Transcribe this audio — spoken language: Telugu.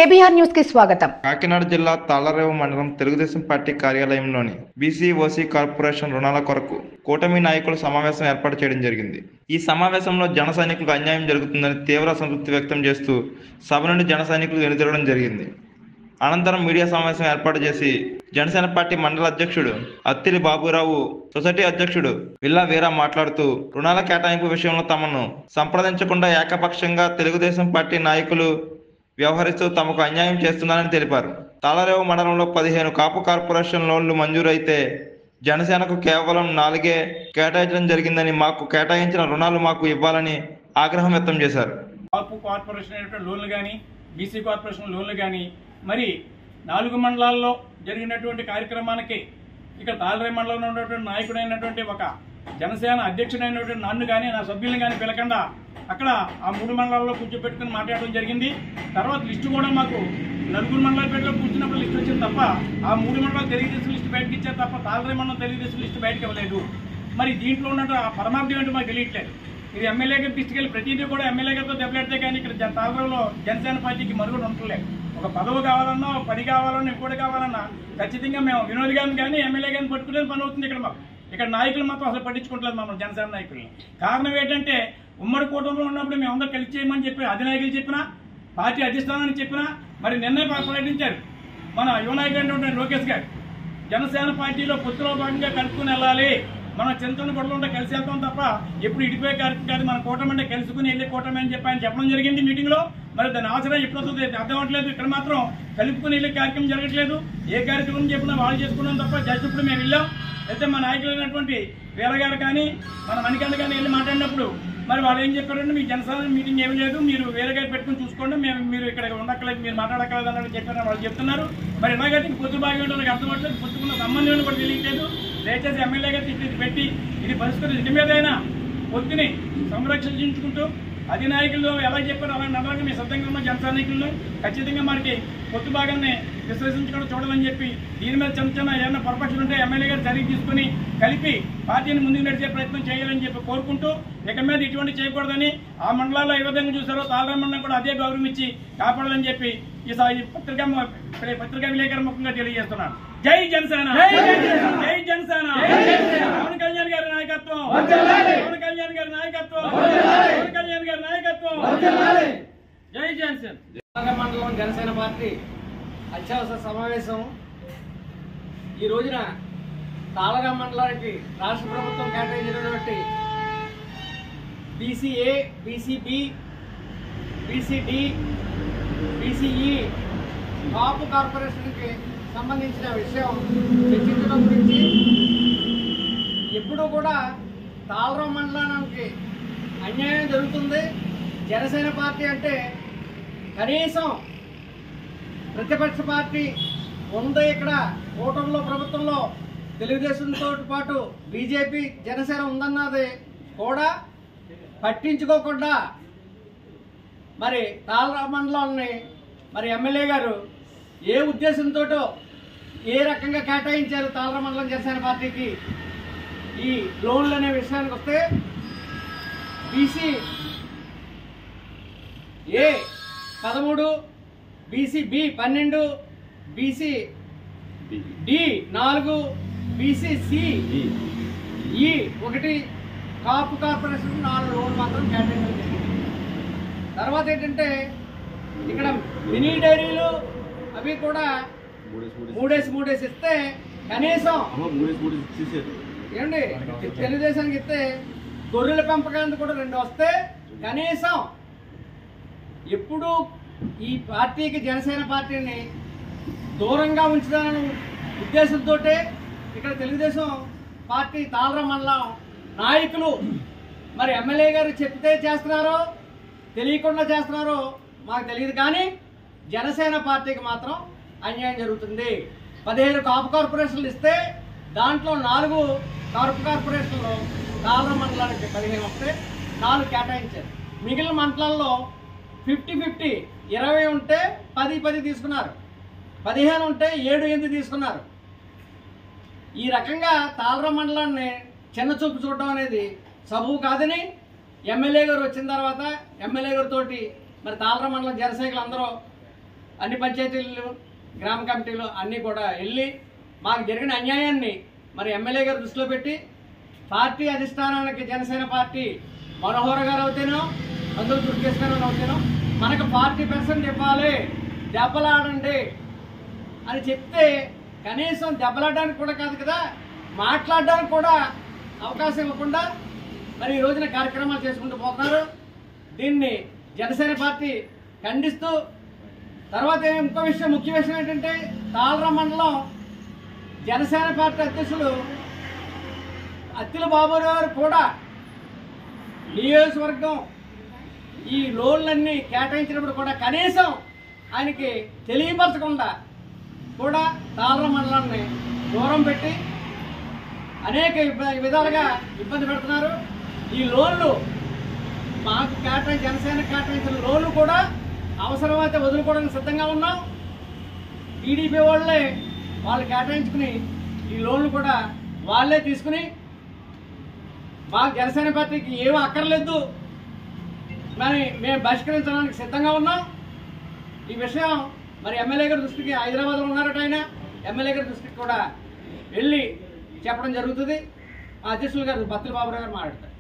కేబీఆర్ న్యూస్ కి స్వాగతం. కాకినాడ జిల్లా తాళ్లరేవు మండలం తెలుగుదేశం పార్టీ కార్యాలయంలోని బీసీ ఓసీ కార్పొరేషన్ రుణాల కొరకు కూటమి నాయకుల సమావేశం ఏర్పాటు చేయడం జరిగింది. ఈ సమావేశంలో జన సైనికులకు అన్యాయం జరుగుతుందని తీవ్ర అసంతృప్తి వ్యక్తం చేస్తూ సభ నుండి జన సైనికులు వెనుతిరగడం జరిగింది. అనంతరం మీడియా సమావేశం ఏర్పాటు చేసి జనసేన పార్టీ మండల అధ్యక్షుడు అత్తిలి బాబురావు, సొసైటీ అధ్యక్షుడు విల్లా వీరా మాట్లాడుతూ రుణాల కేటాయింపు విషయంలో తమను సంప్రదించకుండా ఏకపక్షంగా తెలుగుదేశం పార్టీ నాయకులు వ్యవహరిస్తూ తమకు అన్యాయం చేస్తున్నారని తెలిపారు. తాళ్లరేవు మండలంలో 15 కాపు కార్పొరేషన్ లోన్లు మంజూరైతే జనసేనకు కేవలం 4 కేటాయించడం జరిగిందని, మాకు కేటాయించిన రుణాలు మాకు ఇవ్వాలని ఆగ్రహం వ్యక్తం చేశారు. కాపు కార్పొరేషన్ లోన్లు కానీ, బీసీ కార్పొరేషన్ లోన్లు కానీ మరి 4 మండలాల్లో జరిగినటువంటి కార్యక్రమానికి ఇక్కడ తాళ్లరేవు మండలంలో ఉన్నటువంటి నాయకుడైనటువంటి ఒక జనసేన అధ్యక్షుడైనటువంటి నన్ను కానీ నా సభ్యులను కానీ పిలకుండా అక్కడ ఆ 3 మండలాల్లో కూర్చోబెట్టుకుని మాట్లాడడం జరిగింది. తర్వాత లిస్టు కూడా మాకు 4 మండలాల పేరులో కూర్చున్నప్పుడు లిస్టు వచ్చింది తప్ప ఆ 3 మండలాలు తెలుగుదేశం లిస్టు బయటకు ఇచ్చారు తప్ప తాళ్లరేవు మండలం తెలుగుదేశం లిస్టు బయటకు ఇవ్వలేదు. మరి దీంట్లో ఉన్న ఆ పరమార్థం ఏంటో మాకు తెలియట్లేదు. ఇది ఎమ్మెల్యే గారికి తీసుకెళ్ళి ప్రతిదీ కూడా ఎమ్మెల్యే గారితో దెబ్బలాడితే కానీ ఇక్కడ తాళ్లరేవులో జనసేన పార్టీకి మరుగుడు ఉండలేదు. ఒక పదవి కావాలన్నా, ఒక పని కావాలన్నా, ఇంకోటి కావాలన్నా ఖచ్చితంగా మేము వినోద్ గారిని కానీ ఎమ్మెల్యే గారిని పట్టుకునే పని అవుతుంది. ఇక్కడ నాయకులు మాత్రం అసలు పట్టించుకుంటలేదు మమ్మల్ని జనసేన నాయకుల్ని. కారణం ఏంటంటే ఉమ్మడి కూటమిలో ఉన్నప్పుడు మేము అందరూ కలిసి చేయమని చెప్పి అధినాయకులు చెప్పినా, పార్టీ అధిష్టానాన్ని చెప్పినా మరి నిన్నే ప్రకటించారు మన యువ నాయకుడు లోకేష్ గారు. జనసేన పార్టీలో పొత్తులో భాగంగా కలుపుకుని వెళ్ళాలి, మనం చింతన గొడవలు ఉంటే కలిసి వెళ్తాం తప్ప ఎప్పుడు ఇటుపోయే కార్యక్రమం కాదు, మన కూటమి అంటే కలుసుకుని వెళ్ళే కూటమి అని చెప్పి ఆయన చెప్పడం జరిగింది మీటింగ్ లో. మరి దాని ఆచరణ ఎప్పుడు వస్తుంది అర్థం అవ్వట్లేదు. ఇక్కడ మాత్రం కలుపుకుని వెళ్ళే కార్యక్రమం జరగట్లేదు. ఏ కార్యక్రమం చెప్పినా వాళ్ళు చేసుకున్నాం తప్ప జస్ట్ ఇప్పుడు మేము వెళ్ళాం. అయితే మా నాయకులైనటువంటి వీరగారు కానీ మన మణికంఠ కానీ వెళ్ళి మాట్లాడినప్పుడు మరి వాళ్ళు ఏం చెప్పారంటే మీ జనసేన మీటింగ్ ఏమీ లేదు, మీరు వేరే గారు పెట్టుకుని చూసుకోండి, మీరు ఇక్కడ ఉండక్కలేదు, మీరు మాట్లాడక్కలేదు అన్నట్టు చెప్పారని వాళ్ళు చెప్తున్నారు. మరి ఎలాగైతే పొత్తు బాగా నాకు అర్థమవుతుంది, పొత్తుకున్న సంబంధం కూడా తెలియట్లేదు. దయచేసి ఎమ్మెల్యే గారు ఇది పెట్టి ఇది పరిస్థితి ఇంటి మీదైనా పొత్తుని సంరక్షించుకుంటూ అధినాయకులు ఎలా చెప్పారో అలా నడవడానికి మీ సిద్ధంగా ఉన్న జనసైనికులను ఖచ్చితంగా మనకి పొత్తు భాగాన్ని విశ్లేషించుకోవడం చూడాలని చెప్పి దీని మీద చిన్న చిన్న ఏమైనా పొరపాట్లు ఉంటే ఎమ్మెల్యే గారు చర్య తీసుకుని కలిపి పార్టీని ముందుకు నడిచే ప్రయత్నం చేయాలని చెప్పి కోరుకుంటూ ఇక మీద ఇటువంటి చేయకూడదని ఆ మండలాల్లో ఏ విధంగా చూసారో తాళ్లరేవు మండలం కూడా అదే గౌరవం ఇచ్చి కాపాడాలని చెప్పి ఈ పత్రికా విలేకరుల ముఖంగా తెలియజేస్తున్నాను. జై జనసేన, జై జనసేన, పవన్ కళ్యాణ్ గారి నాయకత్వం, పవన్ కళ్యాణ్ గారి నాయకత్వం, పవన్ కళ్యాణ్ గారి నాయకత్వం, జై జనసేన. మండలం జనసేన పార్టీ అత్యవసర సమావేశం ఈ రోజున తాళ్లరేవు మండలానికి రాష్ట్ర ప్రభుత్వం కేటాయించినటువంటి బీసీఏ, బీసీబీ, బీసీడీ, బీసీఈ కాపు కార్పొరేషన్కి సంబంధించిన విషయం చర్చించడం గురించి ఎప్పుడూ కూడా తాళ్లరేవు మండలానికి అన్యాయం జరుగుతుంది. జనసేన పార్టీ అంటే కనీసం ప్రతిపక్ష పార్టీ ఉంది. ఇక్కడ కూటమిలో ప్రభుత్వంలో తెలుగుదేశంతో పాటు బీజేపీ, జనసేన ఉందన్నది కూడా పట్టించుకోకుండా మరి తాళ్లరేవు మండలాన్ని మరి ఎమ్మెల్యే గారు ఏ ఉద్దేశంతో ఏ రకంగా కేటాయించారు తాళ్లరేవు మండలం జనసేన పార్టీకి ఈ లోన్లు అనే విషయానికి వస్తే BC A 13, BCB 12, BC D 4, BCC ఈ 1 కాపు కార్పొరేషన్ 4 లోన్లు మాత్రం కేటాయించడం జరిగింది. తర్వాత ఏంటంటే ఇక్కడ మినీ డైరీలు అవి కూడా 3 ఇస్తే కనీసం ఏమండి తెలుగుదేశానికి ఇస్తే గొర్రెల పెంపకానికి కూడా 2 వస్తే కనీసం ఎప్పుడు ఈ పార్టీకి జనసేన పార్టీని దూరంగా ఉంచుదానని ఉద్దేశంతో ఇక్కడ తెలుగుదేశం పార్టీ తాళ్లరేవు మండలం నాయకులు మరి ఎమ్మెల్యే గారు చెప్తే చేస్తున్నారో తెలియకుండా చేస్తున్నారో మాకు తెలియదు, కానీ జనసేన పార్టీకి మాత్రం అన్యాయం జరుగుతుంది. 15 కాపు కార్పొరేషన్లు ఇస్తే దాంట్లో 4 కాపు కార్పొరేషన్లు తాళ్లరేవు మండలానికి 15 వస్తే 4 కేటాయించారు. మిగిలిన మండలాల్లో 50-50 20 ఉంటే 10 తీసుకున్నారు, 15 ఉంటే 7-8 తీసుకున్నారు. ఈ రకంగా తాళ్లరేవు మండలాన్ని చిన్న చూపు చూడడం అనేది సబబు కాదని ఎమ్మెల్యే గారు వచ్చిన తర్వాత ఎమ్మెల్యే గారితో మరి తాళ్లరేవు మండలం జనసైనికులు అందరూ అన్ని పంచాయతీలు, గ్రామ కమిటీలు అన్నీ కూడా వెళ్ళి మాకు జరిగిన అన్యాయాన్ని మరి ఎమ్మెల్యే గారు దృష్టిలో పెట్టి పార్టీ అధిష్టానానికి జనసేన పార్టీ మనోహర్ గారు అవుతేనో అందులో దుర్గేష్ గారు అవుతేనో మనకు 40% ఇవ్వాలి, దెబ్బలాడండి అని చెప్తే కనీసం దెబ్బలాడడానికి కూడా కాదు కదా, మాట్లాడడానికి కూడా అవకాశం ఇవ్వకుండా మరి ఈ రోజున కార్యక్రమాలు చేసుకుంటూ పోతున్నారు. దీన్ని జనసేన పార్టీ ఖండిస్తూ, తర్వాత ఇంకో విషయం, ముఖ్య విషయం ఏంటంటే తాళర మండలం జనసేన పార్టీ అధ్యక్షులు అత్తిల బాబురావు గారు కూడా నియోజకవర్గం ఈ లోన్లన్నీ కేటాయించినప్పుడు కూడా కనీసం ఆయనకి తెలియపరచకుండా కూడా తాళర మండలాన్ని దూరం పెట్టి అనేక విధాలుగా ఇబ్బంది పెడుతున్నారు. ఈ లోన్లు మాకు జనసేన కేటాయించిన లోన్లు కూడా అవసరమైతే వదులుకోవడానికి సిద్ధంగా ఉన్నాం. టీడీపీ వాళ్ళు కేటాయించుకుని ఈ లోన్లు కూడా వాళ్ళే తీసుకుని మా జనసేన పార్టీకి ఏమీ అక్కర్లేదు మరి మేము బహిష్కరించడానికి సిద్ధంగా ఉన్నాం. ఈ విషయం మరి ఎమ్మెల్యే గారి దృష్టికి, హైదరాబాద్లో ఉన్నారట ఆయన, ఎమ్మెల్యే గారి దృష్టికి కూడా వెళ్ళి చెప్పడం జరుగుతుంది. ఆ అధ్యక్షులు గారు బత్తిల బాబురావు గారు మాట్లాడతారు.